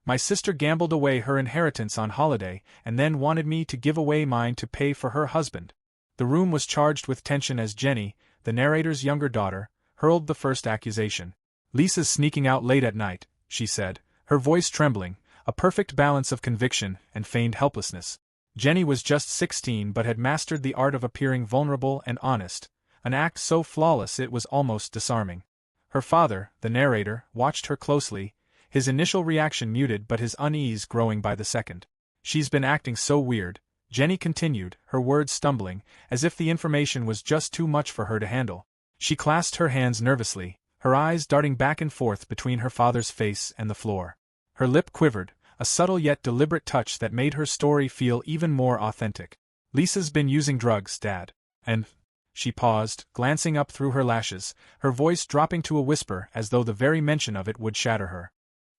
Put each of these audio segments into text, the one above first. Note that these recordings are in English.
My sister gambled away her inheritance on holiday and then wanted me to give away mine to pay for her husband. The room was charged with tension as Jenny, the narrator's younger daughter, hurled the first accusation. "Lisa's sneaking out late at night," she said, her voice trembling, a perfect balance of conviction and feigned helplessness. Jenny was just 16 but had mastered the art of appearing vulnerable and honest, an act so flawless it was almost disarming. Her father, the narrator, watched her closely, his initial reaction muted but his unease growing by the second. "She's been acting so weird," Jenny continued, her words stumbling, as if the information was just too much for her to handle. She clasped her hands nervously, her eyes darting back and forth between her father's face and the floor. Her lip quivered, a subtle yet deliberate touch that made her story feel even more authentic. "Lisa's been using drugs, Dad. And—" She paused, glancing up through her lashes, her voice dropping to a whisper as though the very mention of it would shatter her.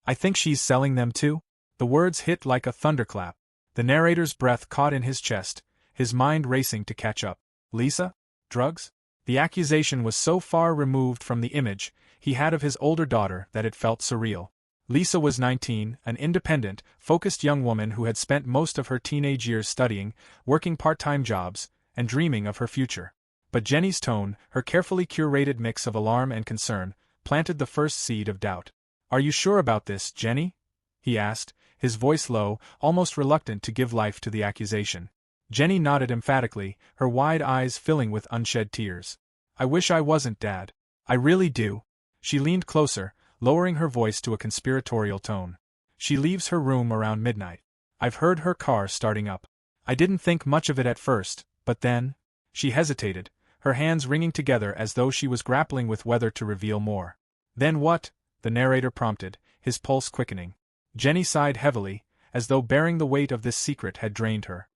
"I think she's selling them too?" The words hit like a thunderclap. The narrator's breath caught in his chest, his mind racing to catch up. Lisa? Drugs? The accusation was so far removed from the image he had of his older daughter that it felt surreal. Lisa was 19, an independent, focused young woman who had spent most of her teenage years studying, working part-time jobs, and dreaming of her future. But Jenny's tone, her carefully curated mix of alarm and concern, planted the first seed of doubt. "Are you sure about this, Jenny?" he asked, his voice low, almost reluctant to give life to the accusation. Jenny nodded emphatically, her wide eyes filling with unshed tears. "I wish I wasn't, Dad. I really do." She leaned closer, lowering her voice to a conspiratorial tone. "She leaves her room around midnight. I've heard her car starting up. I didn't think much of it at first, but then—" She hesitated, her hands wringing together as though she was grappling with whether to reveal more. "Then what?" the narrator prompted, his pulse quickening. Jenny sighed heavily, as though bearing the weight of this secret had drained her.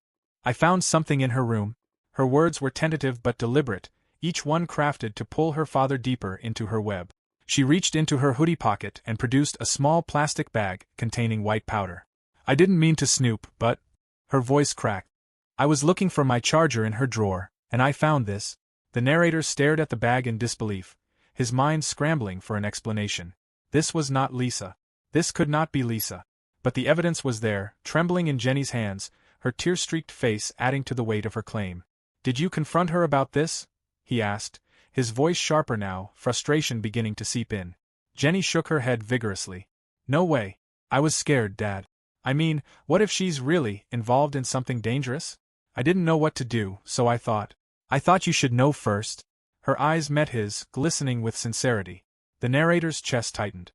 "I found something in her room." Her words were tentative but deliberate, each one crafted to pull her father deeper into her web. She reached into her hoodie pocket and produced a small plastic bag containing white powder. "I didn't mean to snoop, but—" Her voice cracked. "I was looking for my charger in her drawer, and I found this." The narrator stared at the bag in disbelief, his mind scrambling for an explanation. This was not Lisa. This could not be Lisa. But the evidence was there, trembling in Jenny's hands, her tear-streaked face adding to the weight of her claim. "Did you confront her about this?" he asked, his voice sharper now, frustration beginning to seep in. Jenny shook her head vigorously. "No way. I was scared, Dad. I mean, what if she's really involved in something dangerous? I didn't know what to do, so I thought you should know first." Her eyes met his, glistening with sincerity. The narrator's chest tightened.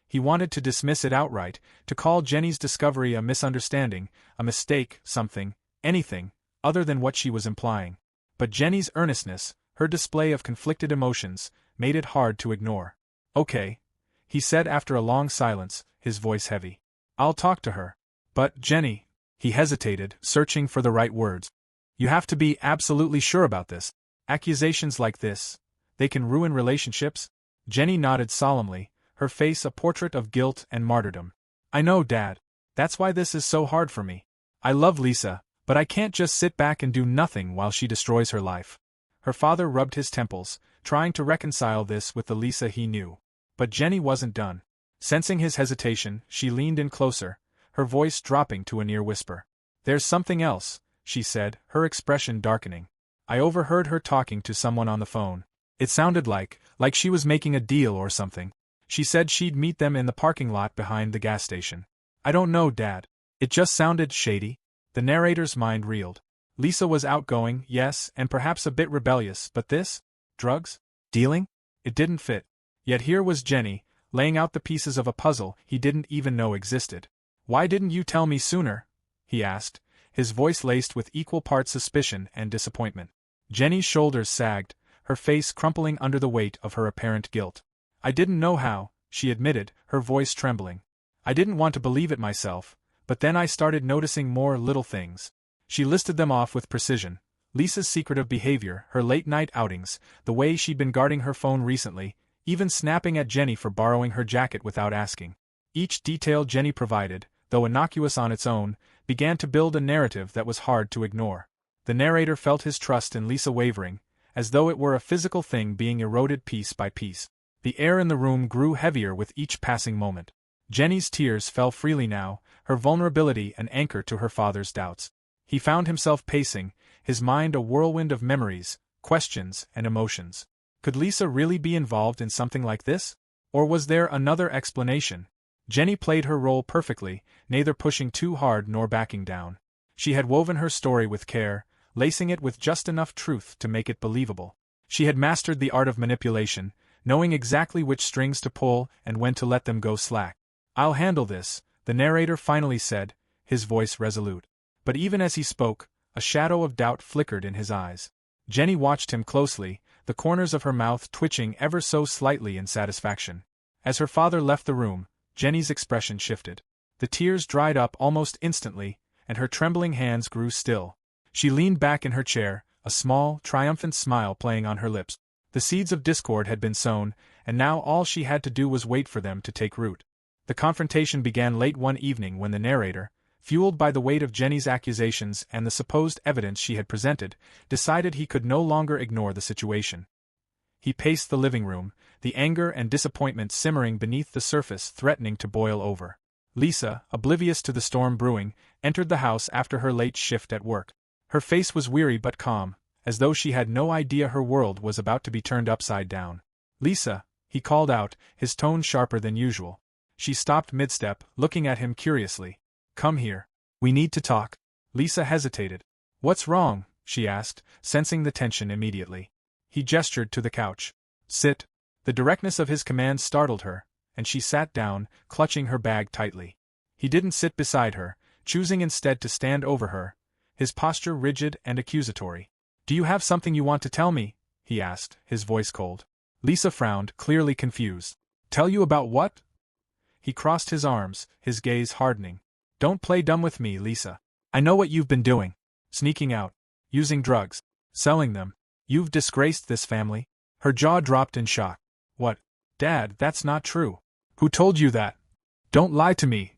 He wanted to dismiss it outright, to call Jenny's discovery a misunderstanding, a mistake, something, anything, other than what she was implying. But Jenny's earnestness, her display of conflicted emotions, made it hard to ignore. "Okay," he said after a long silence, his voice heavy. "I'll talk to her. But, Jenny," he hesitated, searching for the right words. "You have to be absolutely sure about this. Accusations like this, they can ruin relationships?" Jenny nodded solemnly, her face a portrait of guilt and martyrdom. "I know, Dad. That's why this is so hard for me. I love Lisa, but I can't just sit back and do nothing while she destroys her life." Her father rubbed his temples, trying to reconcile this with the Lisa he knew. But Jenny wasn't done. Sensing his hesitation, she leaned in closer, her voice dropping to a near whisper. "There's something else," she said, her expression darkening. "I overheard her talking to someone on the phone. It sounded like she was making a deal or something. She said she'd meet them in the parking lot behind the gas station. I don't know, Dad. It just sounded shady." The narrator's mind reeled. Lisa was outgoing, yes, and perhaps a bit rebellious, but this? Drugs? Dealing? It didn't fit. Yet here was Jenny, laying out the pieces of a puzzle he didn't even know existed. "Why didn't you tell me sooner?" he asked, his voice laced with equal parts suspicion and disappointment. Jenny's shoulders sagged, her face crumpling under the weight of her apparent guilt. "I didn't know how," she admitted, her voice trembling. "I didn't want to believe it myself, but then I started noticing more little things." She listed them off with precision. Lisa's secretive behavior, her late-night outings, the way she'd been guarding her phone recently, even snapping at Jenny for borrowing her jacket without asking. Each detail Jenny provided, though innocuous on its own, began to build a narrative that was hard to ignore. The narrator felt his trust in Lisa wavering, as though it were a physical thing being eroded piece by piece. The air in the room grew heavier with each passing moment. Jenny's tears fell freely now, her vulnerability an anchor to her father's doubts. He found himself pacing, his mind a whirlwind of memories, questions, and emotions. Could Lisa really be involved in something like this? Or was there another explanation? Jenny played her role perfectly, neither pushing too hard nor backing down. She had woven her story with care, lacing it with just enough truth to make it believable. She had mastered the art of manipulation, knowing exactly which strings to pull and when to let them go slack. "I'll handle this," the narrator finally said, his voice resolute. But even as he spoke, a shadow of doubt flickered in his eyes. Jenny watched him closely, the corners of her mouth twitching ever so slightly in satisfaction. As her father left the room, Jenny's expression shifted. The tears dried up almost instantly, and her trembling hands grew still. She leaned back in her chair, a small, triumphant smile playing on her lips. The seeds of discord had been sown, and now all she had to do was wait for them to take root. The confrontation began late one evening when the narrator, fueled by the weight of Jenny's accusations and the supposed evidence she had presented, decided he could no longer ignore the situation. He paced the living room, the anger and disappointment simmering beneath the surface threatening to boil over. Lisa, oblivious to the storm brewing, entered the house after her late shift at work. Her face was weary but calm, as though she had no idea her world was about to be turned upside down. "Lisa," he called out, his tone sharper than usual. She stopped mid-step, looking at him curiously. "Come here. We need to talk." Lisa hesitated. "What's wrong?" she asked, sensing the tension immediately. He gestured to the couch. "Sit." The directness of his command startled her, and she sat down, clutching her bag tightly. He didn't sit beside her, choosing instead to stand over her, his posture rigid and accusatory. "Do you have something you want to tell me?" he asked, his voice cold. Lisa frowned, clearly confused. "Tell you about what?" He crossed his arms, his gaze hardening. "Don't play dumb with me, Lisa. I know what you've been doing. Sneaking out. Using drugs. Selling them. You've disgraced this family." Her jaw dropped in shock. "What? Dad, that's not true. Who told you that? Don't lie to me."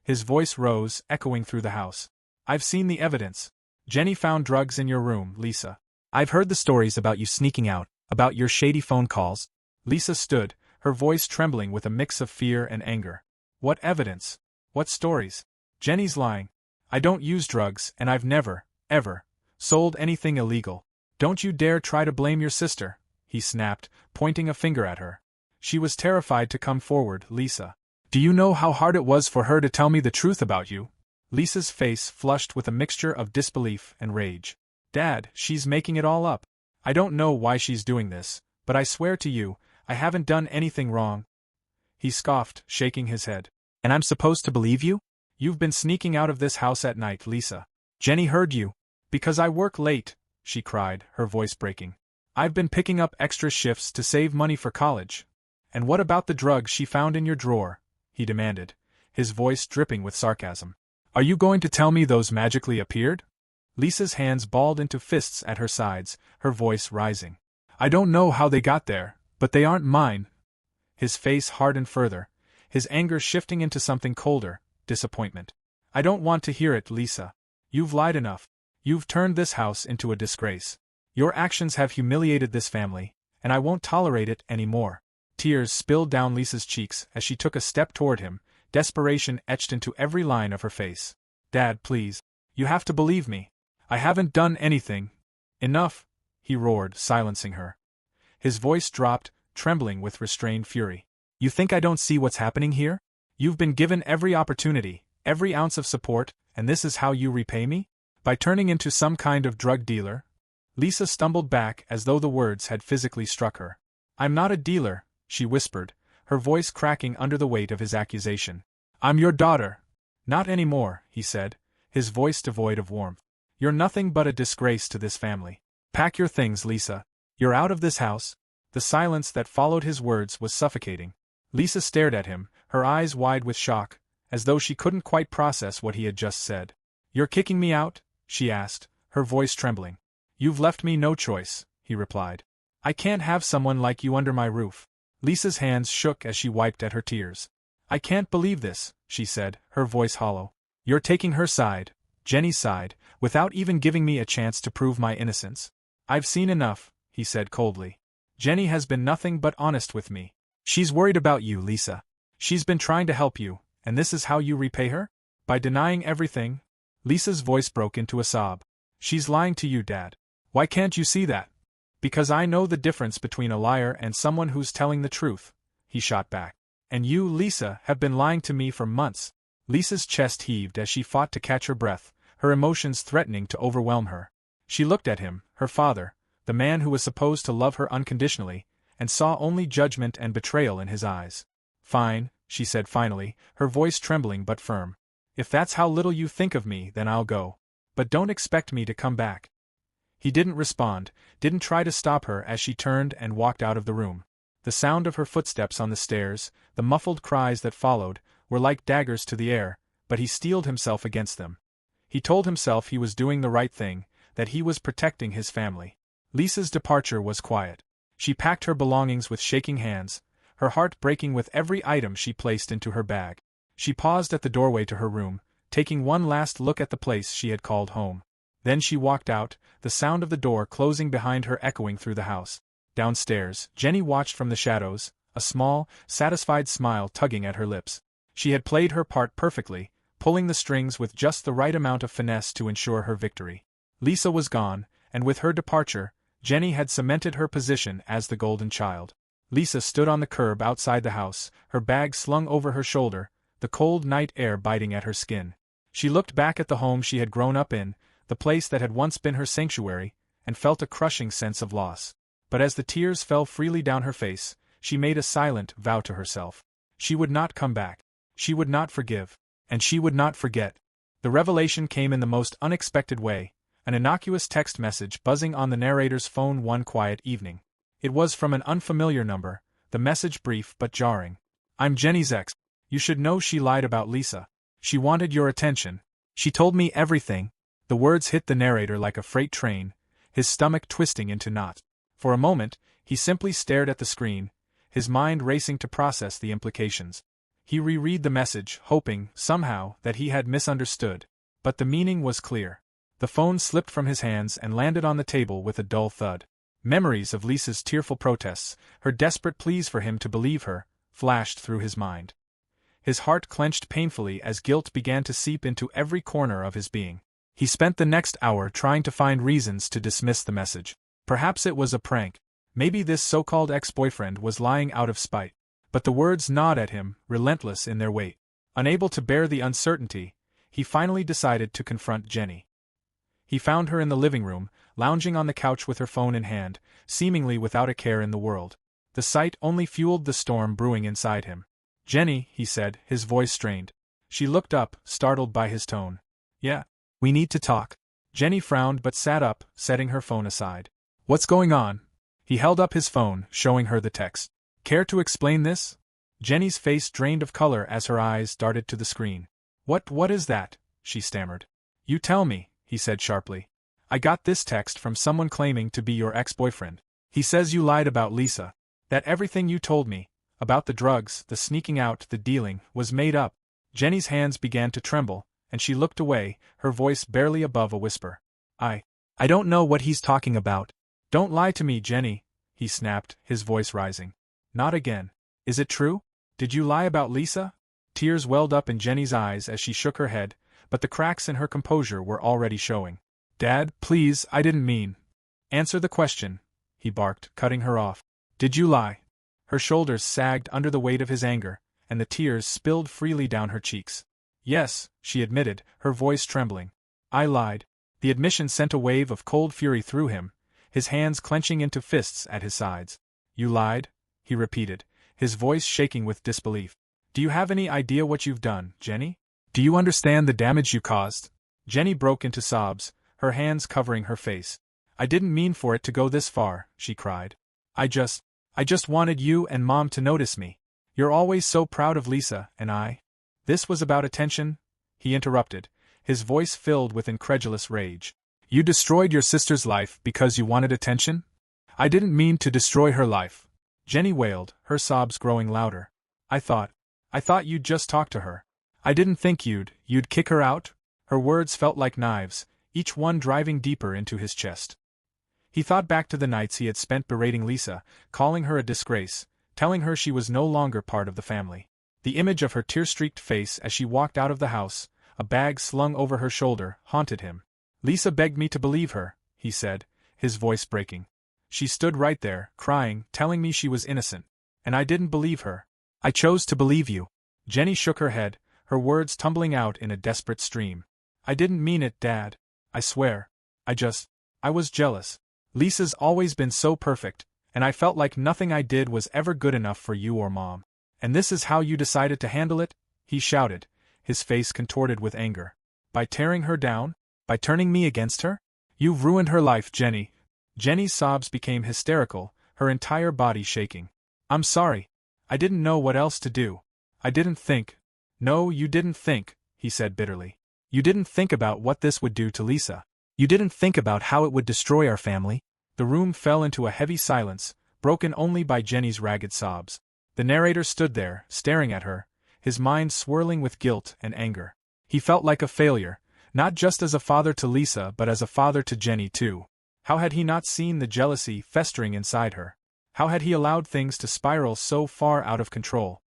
His voice rose, echoing through the house. "I've seen the evidence. Jenny found drugs in your room, Lisa. I've heard the stories about you sneaking out, about your shady phone calls." Lisa stood, her voice trembling with a mix of fear and anger. "What evidence? What stories? Jenny's lying. I don't use drugs, and I've never, ever, sold anything illegal. Don't you dare try to blame your sister," he snapped, pointing a finger at her. She was terrified to come forward. "Lisa, do you know how hard it was for her to tell me the truth about you?" Lisa's face flushed with a mixture of disbelief and rage. "Dad, she's making it all up. I don't know why she's doing this, but I swear to you, I haven't done anything wrong." He scoffed, shaking his head. "And I'm supposed to believe you? You've been sneaking out of this house at night, Lisa. Jenny heard you." "Because I work late," she cried, her voice breaking. "I've been picking up extra shifts to save money for college." "And what about the drugs she found in your drawer?" he demanded, his voice dripping with sarcasm. "Are you going to tell me those magically appeared?" Lisa's hands balled into fists at her sides, her voice rising. "I don't know how they got there, but they aren't mine." His face hardened further, his anger shifting into something colder, disappointment. "I don't want to hear it, Lisa. You've lied enough. You've turned this house into a disgrace. Your actions have humiliated this family, and I won't tolerate it anymore." Tears spilled down Lisa's cheeks as she took a step toward him, desperation etched into every line of her face. "Dad, please. You have to believe me. I haven't done anything." "Enough," he roared, silencing her. His voice dropped, trembling with restrained fury. "You think I don't see what's happening here? You've been given every opportunity, every ounce of support, and this is how you repay me? By turning into some kind of drug dealer?" Lisa stumbled back as though the words had physically struck her. "I'm not a dealer," she whispered, her voice cracking under the weight of his accusation. "I'm your daughter." "Not anymore," he said, his voice devoid of warmth. "You're nothing but a disgrace to this family. Pack your things, Lisa. You're out of this house." The silence that followed his words was suffocating. Lisa stared at him, her eyes wide with shock, as though she couldn't quite process what he had just said. "You're kicking me out?" she asked, her voice trembling. "You've left me no choice," he replied. "I can't have someone like you under my roof." Lisa's hands shook as she wiped at her tears. "I can't believe this," she said, her voice hollow. "You're taking her side, Jenny's side, without even giving me a chance to prove my innocence." "I've seen enough," he said coldly. "Jenny has been nothing but honest with me. She's worried about you, Lisa. She's been trying to help you, and this is how you repay her? By denying everything? Lisa's voice broke into a sob. She's lying to you, Dad. Why can't you see that? Because I know the difference between a liar and someone who's telling the truth, he shot back. And you, Lisa, have been lying to me for months. Lisa's chest heaved as she fought to catch her breath, her emotions threatening to overwhelm her. She looked at him, her father, the man who was supposed to love her unconditionally, and saw only judgment and betrayal in his eyes. Fine, she said finally, her voice trembling but firm. If that's how little you think of me, then I'll go. But don't expect me to come back. He didn't respond, didn't try to stop her as she turned and walked out of the room. The sound of her footsteps on the stairs, the muffled cries that followed, were like daggers to the air, but he steeled himself against them. He told himself he was doing the right thing, that he was protecting his family. Lisa's departure was quiet. She packed her belongings with shaking hands, her heart breaking with every item she placed into her bag. She paused at the doorway to her room, taking one last look at the place she had called home. Then she walked out, the sound of the door closing behind her echoing through the house. Downstairs, Jenny watched from the shadows, a small, satisfied smile tugging at her lips. She had played her part perfectly, pulling the strings with just the right amount of finesse to ensure her victory. Lisa was gone, and with her departure, Jenny had cemented her position as the golden child. Lisa stood on the curb outside the house, her bag slung over her shoulder, the cold night air biting at her skin. She looked back at the home she had grown up in, the place that had once been her sanctuary, and felt a crushing sense of loss. But as the tears fell freely down her face, she made a silent vow to herself. She would not come back. She would not forgive. And she would not forget. The revelation came in the most unexpected way, an innocuous text message buzzing on the narrator's phone one quiet evening. It was from an unfamiliar number, the message brief but jarring. I'm Jenny's ex. You should know she lied about Lisa. She wanted your attention. She told me everything. The words hit the narrator like a freight train, his stomach twisting into knots. For a moment, he simply stared at the screen, his mind racing to process the implications. He reread the message, hoping, somehow, that he had misunderstood. But the meaning was clear. The phone slipped from his hands and landed on the table with a dull thud. Memories of Lisa's tearful protests, her desperate pleas for him to believe her, flashed through his mind. His heart clenched painfully as guilt began to seep into every corner of his being. He spent the next hour trying to find reasons to dismiss the message. Perhaps it was a prank. Maybe this so-called ex-boyfriend was lying out of spite. But the words gnawed at him, relentless in their weight. Unable to bear the uncertainty, he finally decided to confront Jenny. He found her in the living room, lounging on the couch with her phone in hand, seemingly without a care in the world. The sight only fueled the storm brewing inside him. Jenny, he said, his voice strained. She looked up, startled by his tone. Yeah. We need to talk. Jenny frowned but sat up, setting her phone aside. What's going on? He held up his phone, showing her the text. Care to explain this? Jenny's face drained of color as her eyes darted to the screen. What is that? She stammered. You tell me, he said sharply. I got this text from someone claiming to be your ex-boyfriend. He says you lied about Lisa. That everything you told me, about the drugs, the sneaking out, the dealing, was made up. Jenny's hands began to tremble, and she looked away, her voice barely above a whisper. I don't know what he's talking about. Don't lie to me, Jenny, he snapped, his voice rising. Not again. Is it true? Did you lie about Lisa? Tears welled up in Jenny's eyes as she shook her head, but the cracks in her composure were already showing. Dad, please, I didn't mean. Answer the question, he barked, cutting her off. Did you lie? Her shoulders sagged under the weight of his anger, and the tears spilled freely down her cheeks. Yes, she admitted, her voice trembling. I lied. The admission sent a wave of cold fury through him, his hands clenching into fists at his sides. You lied? He repeated, his voice shaking with disbelief. Do you have any idea what you've done, Jenny? Do you understand the damage you caused? Jenny broke into sobs, her hands covering her face. I didn't mean for it to go this far, she cried. I just wanted you and Mom to notice me. You're always so proud of Lisa, and I. This was about attention? He interrupted, his voice filled with incredulous rage. You destroyed your sister's life because you wanted attention? I didn't mean to destroy her life. Jenny wailed, her sobs growing louder. I thought you'd just talk to her. I didn't think you'd kick her out? Her words felt like knives, each one driving deeper into his chest. He thought back to the nights he had spent berating Lisa, calling her a disgrace, telling her she was no longer part of the family. The image of her tear-streaked face as she walked out of the house, a bag slung over her shoulder, haunted him. Lisa begged me to believe her, he said, his voice breaking. She stood right there, crying, telling me she was innocent. And I didn't believe her. I chose to believe you. Jenny shook her head, her words tumbling out in a desperate stream. I didn't mean it, Dad. I swear. I was jealous. Lisa's always been so perfect, and I felt like nothing I did was ever good enough for you or Mom. And this is how you decided to handle it? He shouted, his face contorted with anger. By tearing her down? By turning me against her? You've ruined her life, Jenny. Jenny's sobs became hysterical, her entire body shaking. I'm sorry. I didn't know what else to do. I didn't think. No, you didn't think, he said bitterly. You didn't think about what this would do to Lisa. You didn't think about how it would destroy our family. The room fell into a heavy silence, broken only by Jenny's ragged sobs. The narrator stood there, staring at her, his mind swirling with guilt and anger. He felt like a failure, not just as a father to Lisa but as a father to Jenny too. How had he not seen the jealousy festering inside her? How had he allowed things to spiral so far out of control?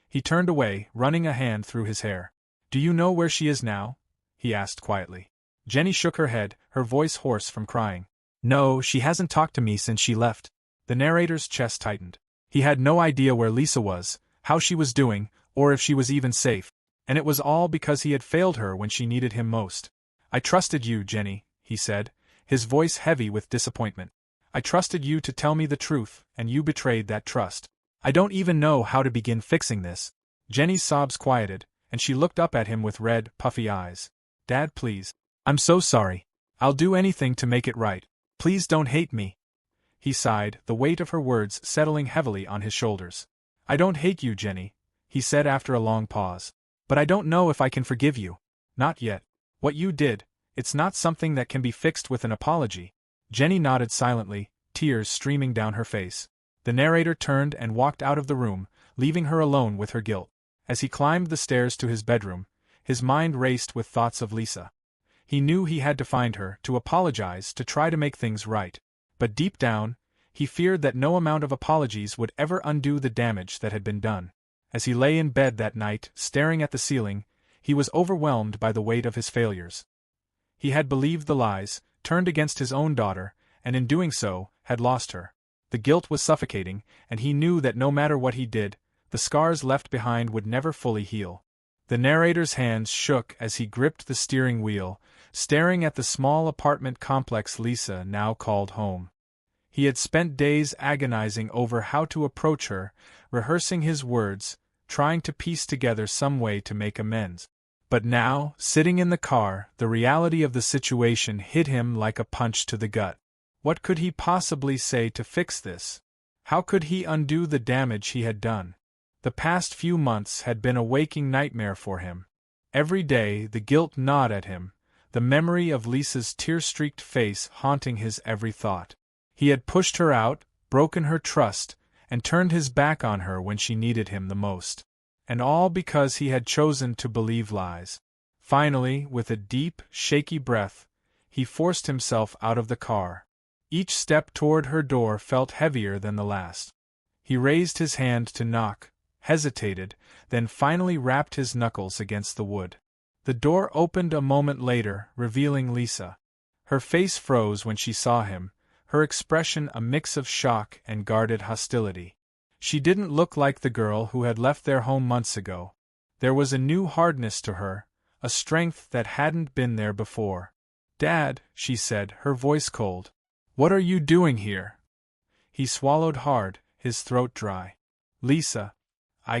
He turned away, running a hand through his hair. Do you know where she is now? He asked quietly. Jenny shook her head, her voice hoarse from crying. No, she hasn't talked to me since she left. The narrator's chest tightened. He had no idea where Lisa was, how she was doing, or if she was even safe. And it was all because he had failed her when she needed him most. I trusted you, Jenny, he said, his voice heavy with disappointment. I trusted you to tell me the truth, and you betrayed that trust. I don't even know how to begin fixing this. Jenny's sobs quieted, and she looked up at him with red, puffy eyes. Dad, please. I'm so sorry. I'll do anything to make it right. Please don't hate me. He sighed, the weight of her words settling heavily on his shoulders. I don't hate you, Jenny, he said after a long pause. But I don't know if I can forgive you. Not yet. What you did, it's not something that can be fixed with an apology. Jenny nodded silently, tears streaming down her face. The narrator turned and walked out of the room, leaving her alone with her guilt. As he climbed the stairs to his bedroom, his mind raced with thoughts of Lisa. He knew he had to find her, to apologize, to try to make things right. But deep down, he feared that no amount of apologies would ever undo the damage that had been done. As he lay in bed that night, staring at the ceiling, he was overwhelmed by the weight of his failures. He had believed the lies, turned against his own daughter, and in doing so, had lost her. The guilt was suffocating, and he knew that no matter what he did, the scars left behind would never fully heal. The narrator's hands shook as he gripped the steering wheel, staring at the small apartment complex Lisa now called home. He had spent days agonizing over how to approach her, rehearsing his words, trying to piece together some way to make amends. But now, sitting in the car, the reality of the situation hit him like a punch to the gut. What could he possibly say to fix this? How could he undo the damage he had done? The past few months had been a waking nightmare for him. Every day the guilt gnawed at him, the memory of Lisa's tear-streaked face haunting his every thought. He had pushed her out, broken her trust, and turned his back on her when she needed him the most. And all because he had chosen to believe lies. Finally, with a deep, shaky breath, he forced himself out of the car. Each step toward her door felt heavier than the last. He raised his hand to knock, hesitated, then finally rapped his knuckles against the wood. The door opened a moment later, revealing Lisa. Her face froze when she saw him, her expression a mix of shock and guarded hostility. She didn't look like the girl who had left their home months ago. There was a new hardness to her, a strength that hadn't been there before. Dad, she said, her voice cold. What are you doing here? He swallowed hard, his throat dry. Lisa.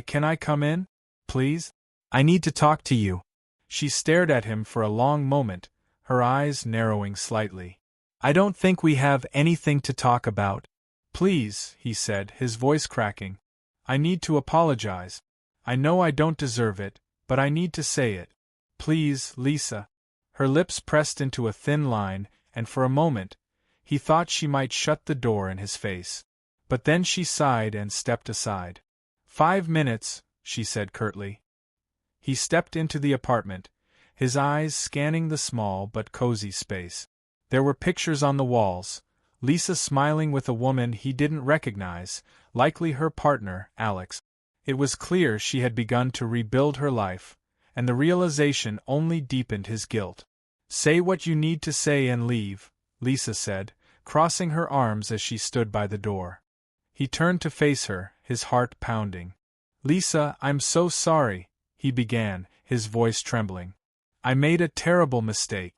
Can I come in? Please? I need to talk to you. She stared at him for a long moment, her eyes narrowing slightly. I don't think we have anything to talk about. Please, he said, his voice cracking. I need to apologize. I know I don't deserve it, but I need to say it. Please, Lisa. Her lips pressed into a thin line, and for a moment, he thought she might shut the door in his face. But then she sighed and stepped aside. 5 minutes, she said curtly. He stepped into the apartment, his eyes scanning the small but cozy space. There were pictures on the walls, Lisa smiling with a woman he didn't recognize, likely her partner, Alex. It was clear she had begun to rebuild her life, and the realization only deepened his guilt. "Say what you need to say and leave," Lisa said, crossing her arms as she stood by the door. He turned to face her, his heart pounding. "Lisa, I'm so sorry," he began, his voice trembling. "I made a terrible mistake.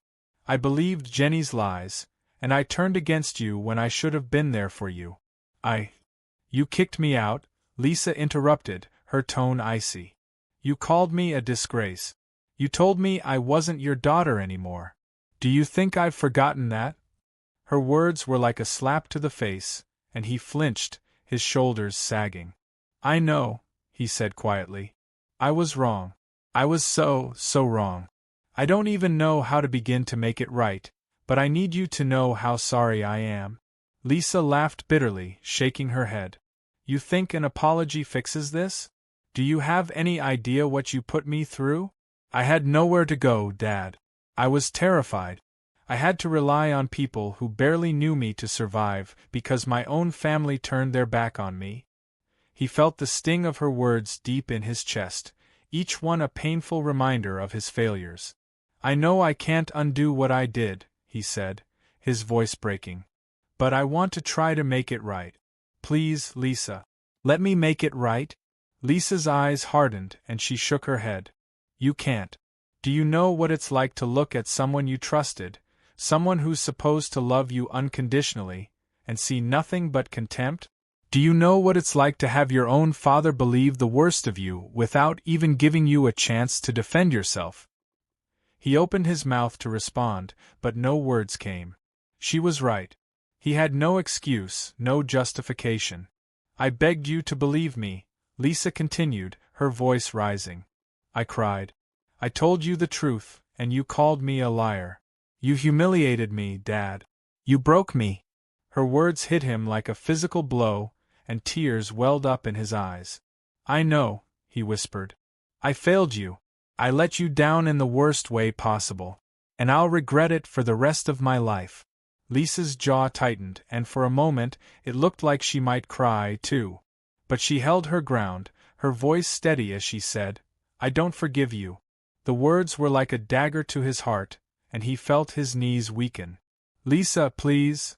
I believed Jenny's lies, and I turned against you when I should have been there for you. You kicked me out," Lisa interrupted, her tone icy. "You called me a disgrace. You told me I wasn't your daughter anymore. Do you think I've forgotten that?" Her words were like a slap to the face, and he flinched, his shoulders sagging. "I know," he said quietly. "I was wrong. I was so wrong. I don't even know how to begin to make it right, but I need you to know how sorry I am." Lisa laughed bitterly, shaking her head. "You think an apology fixes this? Do you have any idea what you put me through? I had nowhere to go, Dad. I was terrified. I had to rely on people who barely knew me to survive because my own family turned their back on me." He felt the sting of her words deep in his chest, each one a painful reminder of his failures. "I know I can't undo what I did," he said, his voice breaking. "But I want to try to make it right. Please, Lisa. Let me make it right?" Lisa's eyes hardened and she shook her head. "You can't. Do you know what it's like to look at someone you trusted, someone who's supposed to love you unconditionally, and see nothing but contempt? Do you know what it's like to have your own father believe the worst of you without even giving you a chance to defend yourself?" He opened his mouth to respond, but no words came. She was right. He had no excuse, no justification. "I begged you to believe me," Lisa continued, her voice rising. "I cried. I told you the truth, and you called me a liar. You humiliated me, Dad. You broke me." Her words hit him like a physical blow, and tears welled up in his eyes. "I know," he whispered. "I failed you. I let you down in the worst way possible. And I'll regret it for the rest of my life." Lisa's jaw tightened, and for a moment it looked like she might cry, too. But she held her ground, her voice steady as she said, "I don't forgive you." The words were like a dagger to his heart, and he felt his knees weaken. "Lisa, please."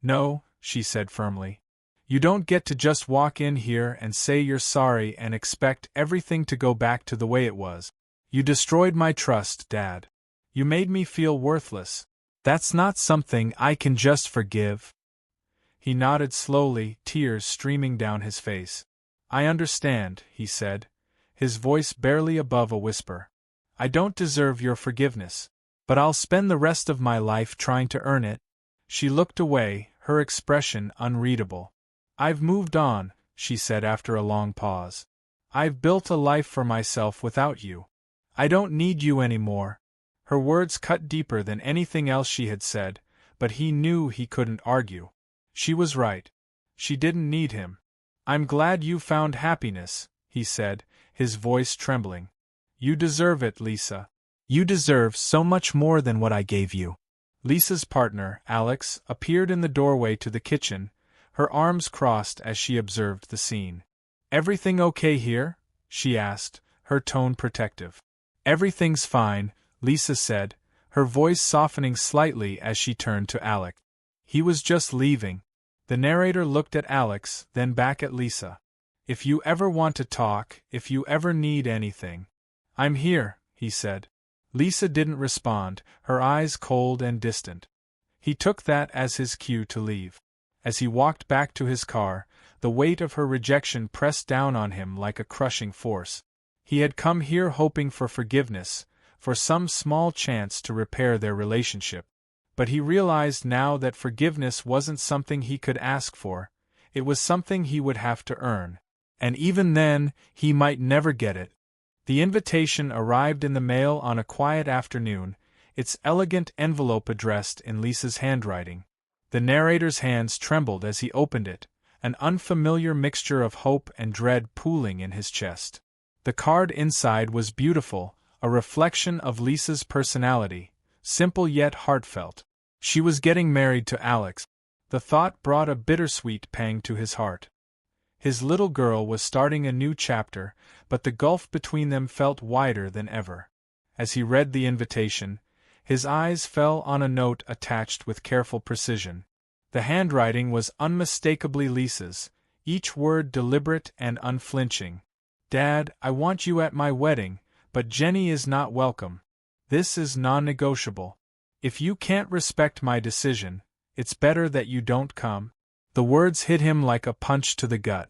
"No," she said firmly. "You don't get to just walk in here and say you're sorry and expect everything to go back to the way it was. You destroyed my trust, Dad. You made me feel worthless. That's not something I can just forgive." He nodded slowly, tears streaming down his face. "I understand," he said, his voice barely above a whisper. "I don't deserve your forgiveness. But I'll spend the rest of my life trying to earn it." She looked away, her expression unreadable. "I've moved on," she said after a long pause. "I've built a life for myself without you. I don't need you anymore." Her words cut deeper than anything else she had said, but he knew he couldn't argue. She was right. She didn't need him. "I'm glad you found happiness," he said, his voice trembling. "You deserve it, Lisa. You deserve so much more than what I gave you." Lisa's partner, Alex, appeared in the doorway to the kitchen, her arms crossed as she observed the scene. "Everything okay here?" she asked, her tone protective. "Everything's fine," Lisa said, her voice softening slightly as she turned to Alex. "He was just leaving." The narrator looked at Alex, then back at Lisa. "If you ever want to talk, if you ever need anything, I'm here," he said. Lisa didn't respond, her eyes cold and distant. He took that as his cue to leave. As he walked back to his car, the weight of her rejection pressed down on him like a crushing force. He had come here hoping for forgiveness, for some small chance to repair their relationship. But he realized now that forgiveness wasn't something he could ask for, it was something he would have to earn. And even then, he might never get it. The invitation arrived in the mail on a quiet afternoon, its elegant envelope addressed in Lisa's handwriting. The narrator's hands trembled as he opened it, an unfamiliar mixture of hope and dread pooling in his chest. The card inside was beautiful, a reflection of Lisa's personality, simple yet heartfelt. She was getting married to Alex. The thought brought a bittersweet pang to his heart. His little girl was starting a new chapter, but the gulf between them felt wider than ever. As he read the invitation, his eyes fell on a note attached with careful precision. The handwriting was unmistakably Lisa's, each word deliberate and unflinching. "Dad, I want you at my wedding, but Jenny is not welcome. This is non-negotiable. If you can't respect my decision, it's better that you don't come." The words hit him like a punch to the gut.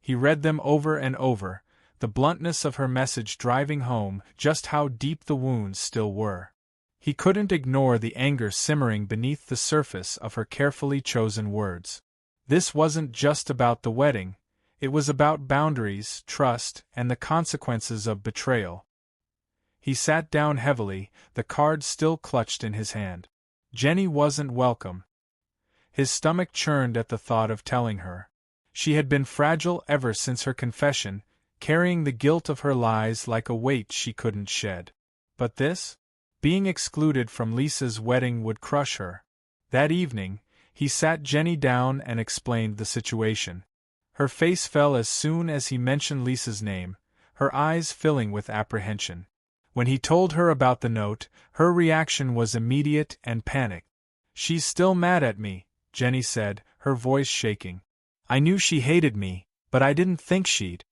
He read them over and over, the bluntness of her message driving home just how deep the wounds still were. He couldn't ignore the anger simmering beneath the surface of her carefully chosen words. This wasn't just about the wedding, it was about boundaries, trust, and the consequences of betrayal. He sat down heavily, the card still clutched in his hand. Jenny wasn't welcome. His stomach churned at the thought of telling her. She had been fragile ever since her confession, carrying the guilt of her lies like a weight she couldn't shed. But this? Being excluded from Lisa's wedding would crush her. That evening, he sat Jenny down and explained the situation. Her face fell as soon as he mentioned Lisa's name, her eyes filling with apprehension. When he told her about the note, her reaction was immediate and panicked. "She's still mad at me," Jenny said, her voice shaking. "I knew she hated me, but I didn't think she'd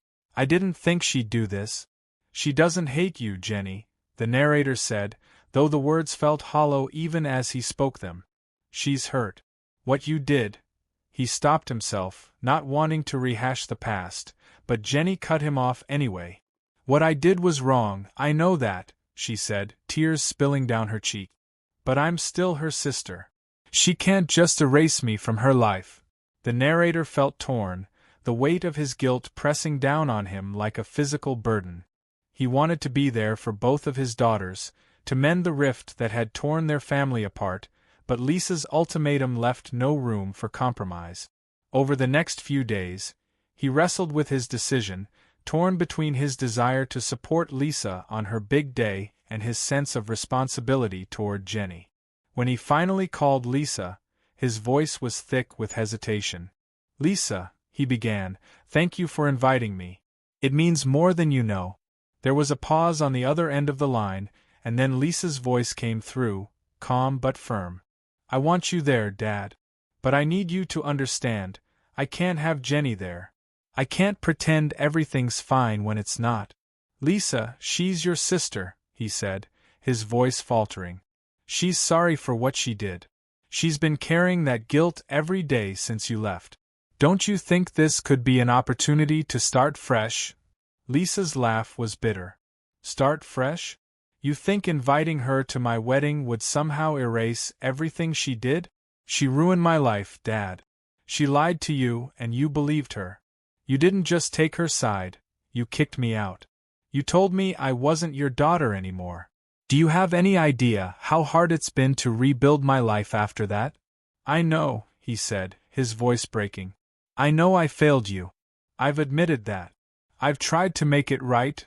do this." "She doesn't hate you, Jenny," the narrator said, though the words felt hollow even as he spoke them. "She's hurt. What you did." He stopped himself, not wanting to rehash the past, but Jenny cut him off anyway. "What I did was wrong, I know that," she said, tears spilling down her cheek. "But I'm still her sister. She can't just erase me from her life." The narrator felt torn, the weight of his guilt pressing down on him like a physical burden. He wanted to be there for both of his daughters, to mend the rift that had torn their family apart, but Lisa's ultimatum left no room for compromise. Over the next few days, he wrestled with his decision, torn between his desire to support Lisa on her big day and his sense of responsibility toward Jenny. When he finally called Lisa, his voice was thick with hesitation. "Lisa," he began, "thank you for inviting me. It means more than you know." There was a pause on the other end of the line, and then Lisa's voice came through, calm but firm. "I want you there, Dad. But I need you to understand, I can't have Jenny there. I can't pretend everything's fine when it's not." "Lisa, she's your sister," he said, his voice faltering. "She's sorry for what she did. She's been carrying that guilt every day since you left. Don't you think this could be an opportunity to start fresh?" Lisa's laugh was bitter. "Start fresh? You think inviting her to my wedding would somehow erase everything she did? She ruined my life, Dad. She lied to you and you believed her. You didn't just take her side, you kicked me out. You told me I wasn't your daughter anymore. Do you have any idea how hard it's been to rebuild my life after that?" "I know," he said, his voice breaking. "I know I failed you. I've admitted that. I've tried to make it right."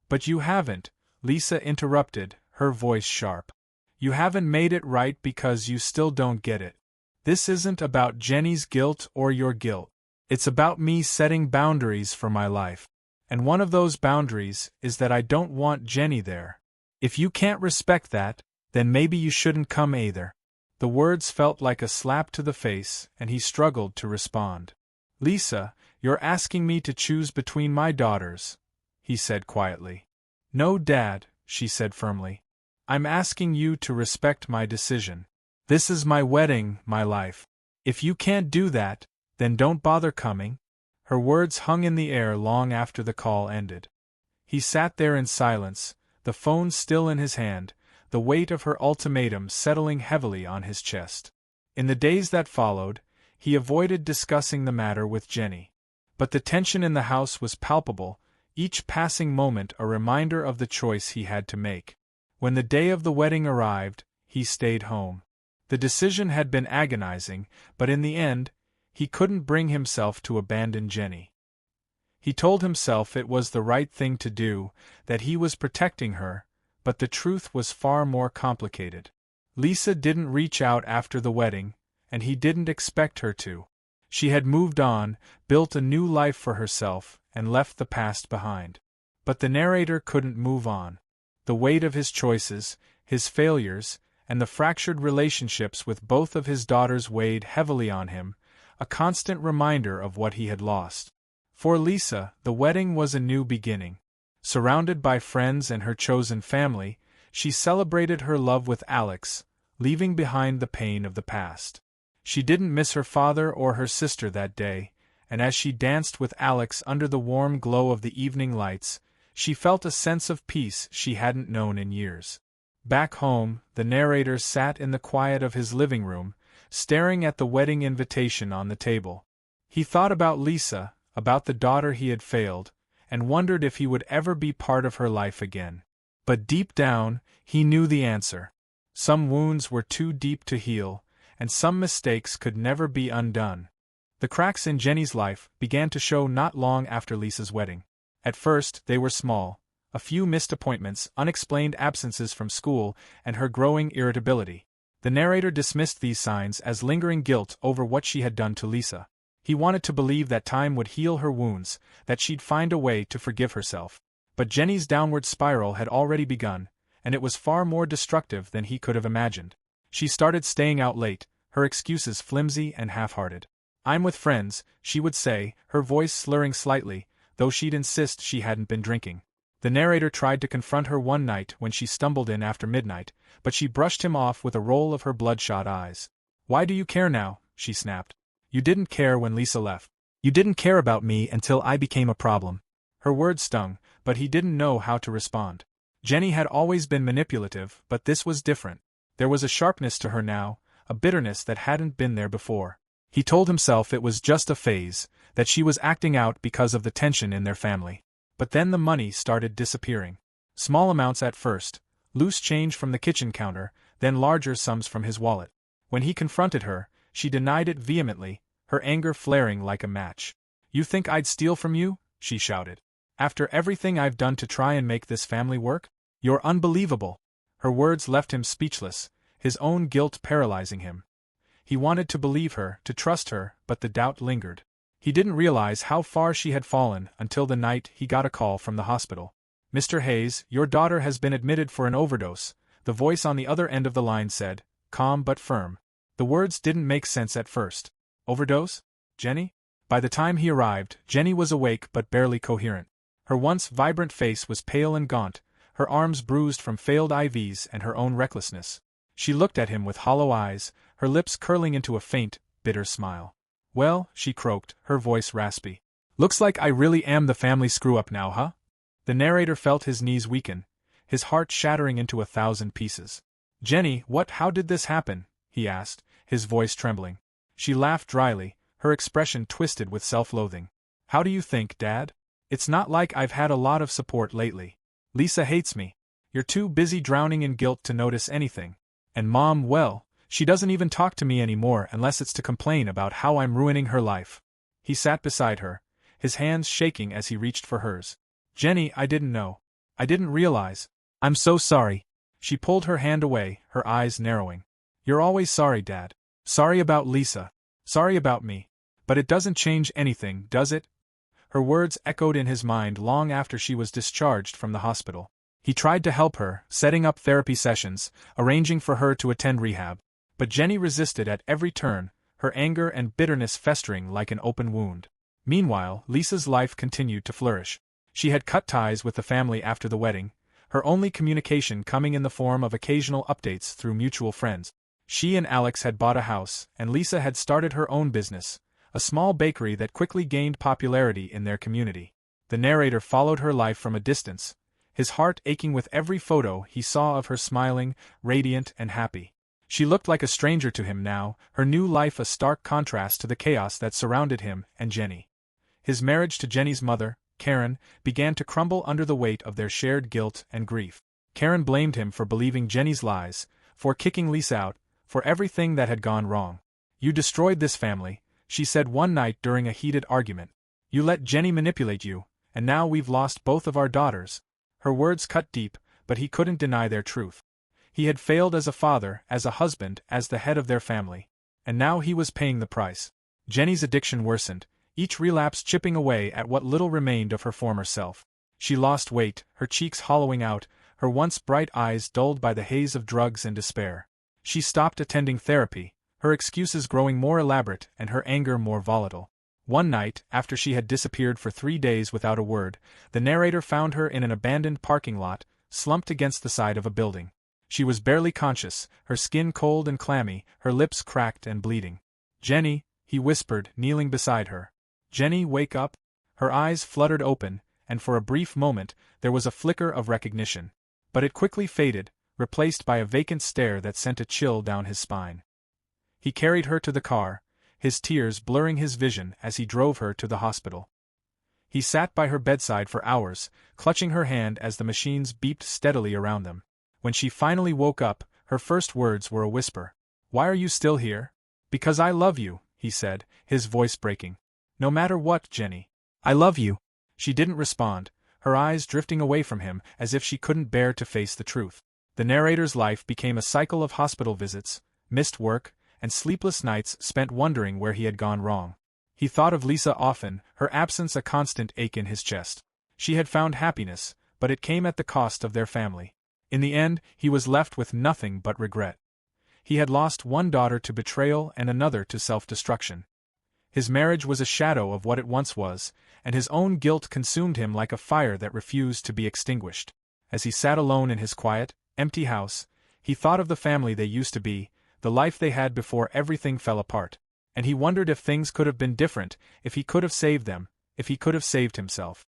"But you haven't," Lisa interrupted, her voice sharp. "You haven't made it right because you still don't get it. This isn't about Jenny's guilt or your guilt. It's about me setting boundaries for my life. And one of those boundaries is that I don't want Jenny there. If you can't respect that, then maybe you shouldn't come either." The words felt like a slap to the face, and he struggled to respond. "Lisa, you're asking me to choose between my daughters," he said quietly. "No, Dad," she said firmly. "I'm asking you to respect my decision. This is my wedding, my life. If you can't do that, then don't bother coming." Her words hung in the air long after the call ended. He sat there in silence, the phone still in his hand, the weight of her ultimatum settling heavily on his chest. In the days that followed, he avoided discussing the matter with Jenny. But the tension in the house was palpable, each passing moment a reminder of the choice he had to make. When the day of the wedding arrived, he stayed home. The decision had been agonizing, but in the end, he couldn't bring himself to abandon Jenny. He told himself it was the right thing to do, that he was protecting her, but the truth was far more complicated. Lisa didn't reach out after the wedding, and he didn't expect her to. She had moved on, built a new life for herself, and left the past behind. But the narrator couldn't move on. The weight of his choices, his failures, and the fractured relationships with both of his daughters weighed heavily on him, a constant reminder of what he had lost. For Lisa, the wedding was a new beginning. Surrounded by friends and her chosen family, she celebrated her love with Alex, leaving behind the pain of the past. She didn't miss her father or her sister that day, and as she danced with Alex under the warm glow of the evening lights, she felt a sense of peace she hadn't known in years. Back home, the narrator sat in the quiet of his living room, staring at the wedding invitation on the table. He thought about Lisa, about the daughter he had failed, and wondered if he would ever be part of her life again. But deep down, he knew the answer. Some wounds were too deep to heal, and some mistakes could never be undone. The cracks in Jenny's life began to show not long after Lisa's wedding. At first, they were small: a few missed appointments, unexplained absences from school, and her growing irritability. The narrator dismissed these signs as lingering guilt over what she had done to Lisa. He wanted to believe that time would heal her wounds, that she'd find a way to forgive herself. But Jenny's downward spiral had already begun, and it was far more destructive than he could have imagined. She started staying out late, her excuses flimsy and half-hearted. "I'm with friends," she would say, her voice slurring slightly, though she'd insist she hadn't been drinking. The narrator tried to confront her one night when she stumbled in after midnight, but she brushed him off with a roll of her bloodshot eyes. "Why do you care now?" she snapped. "You didn't care when Lisa left. You didn't care about me until I became a problem." Her words stung, but he didn't know how to respond. Jenny had always been manipulative, but this was different. There was a sharpness to her now, a bitterness that hadn't been there before. He told himself it was just a phase, that she was acting out because of the tension in their family. But then the money started disappearing. Small amounts at first, loose change from the kitchen counter, then larger sums from his wallet. When he confronted her, she denied it vehemently, her anger flaring like a match. "You think I'd steal from you?" she shouted. "After everything I've done to try and make this family work? You're unbelievable." Her words left him speechless, his own guilt paralyzing him. He wanted to believe her, to trust her, but the doubt lingered. He didn't realize how far she had fallen until the night he got a call from the hospital. "Mr. Hayes, your daughter has been admitted for an overdose," the voice on the other end of the line said, calm but firm. The words didn't make sense at first. Overdose? Jenny? By the time he arrived, Jenny was awake but barely coherent. Her once vibrant face was pale and gaunt, her arms bruised from failed IVs and her own recklessness. She looked at him with hollow eyes, her lips curling into a faint, bitter smile. "Well," she croaked, her voice raspy. "Looks like I really am the family screw-up now, huh?" The narrator felt his knees weaken, his heart shattering into 1,000 pieces. "Jenny, how did this happen?" he asked, his voice trembling. She laughed dryly, her expression twisted with self-loathing. "How do you think, Dad? It's not like I've had a lot of support lately. Lisa hates me. You're too busy drowning in guilt to notice anything. And Mom, well, she doesn't even talk to me anymore unless it's to complain about how I'm ruining her life." He sat beside her, his hands shaking as he reached for hers. "Jenny, I didn't know. I didn't realize. I'm so sorry." She pulled her hand away, her eyes narrowing. "You're always sorry, Dad. Sorry about Lisa. Sorry about me. But it doesn't change anything, does it?" Her words echoed in his mind long after she was discharged from the hospital. He tried to help her, setting up therapy sessions, arranging for her to attend rehab. But Jenny resisted at every turn, her anger and bitterness festering like an open wound. Meanwhile, Lisa's life continued to flourish. She had cut ties with the family after the wedding, her only communication coming in the form of occasional updates through mutual friends. She and Alex had bought a house, and Lisa had started her own business, a small bakery that quickly gained popularity in their community. The narrator followed her life from a distance, his heart aching with every photo he saw of her smiling, radiant and happy. She looked like a stranger to him now, her new life a stark contrast to the chaos that surrounded him and Jenny. His marriage to Jenny's mother, Karen, began to crumble under the weight of their shared guilt and grief. Karen blamed him for believing Jenny's lies, for kicking Lisa out, for everything that had gone wrong. "You destroyed this family," she said one night during a heated argument. "You let Jenny manipulate you, and now we've lost both of our daughters." Her words cut deep, but he couldn't deny their truth. He had failed as a father, as a husband, as the head of their family. And now he was paying the price. Jenny's addiction worsened, each relapse chipping away at what little remained of her former self. She lost weight, her cheeks hollowing out, her once bright eyes dulled by the haze of drugs and despair. She stopped attending therapy, her excuses growing more elaborate and her anger more volatile. One night, after she had disappeared for 3 days without a word, the narrator found her in an abandoned parking lot, slumped against the side of a building. She was barely conscious, her skin cold and clammy, her lips cracked and bleeding. "Jenny," he whispered, kneeling beside her. "Jenny, wake up." Her eyes fluttered open, and for a brief moment, there was a flicker of recognition. But it quickly faded, replaced by a vacant stare that sent a chill down his spine. He carried her to the car, his tears blurring his vision as he drove her to the hospital. He sat by her bedside for hours, clutching her hand as the machines beeped steadily around them. When she finally woke up, her first words were a whisper. "Why are you still here?" "Because I love you," he said, his voice breaking. "No matter what, Jenny. I love you." She didn't respond, her eyes drifting away from him as if she couldn't bear to face the truth. The narrator's life became a cycle of hospital visits, missed work, and sleepless nights spent wondering where he had gone wrong. He thought of Lisa often, her absence a constant ache in his chest. She had found happiness, but it came at the cost of their family. In the end, he was left with nothing but regret. He had lost one daughter to betrayal and another to self-destruction. His marriage was a shadow of what it once was, and his own guilt consumed him like a fire that refused to be extinguished. As he sat alone in his quiet, empty house, he thought of the family they used to be, the life they had before everything fell apart. And he wondered if things could have been different, if he could have saved them, if he could have saved himself.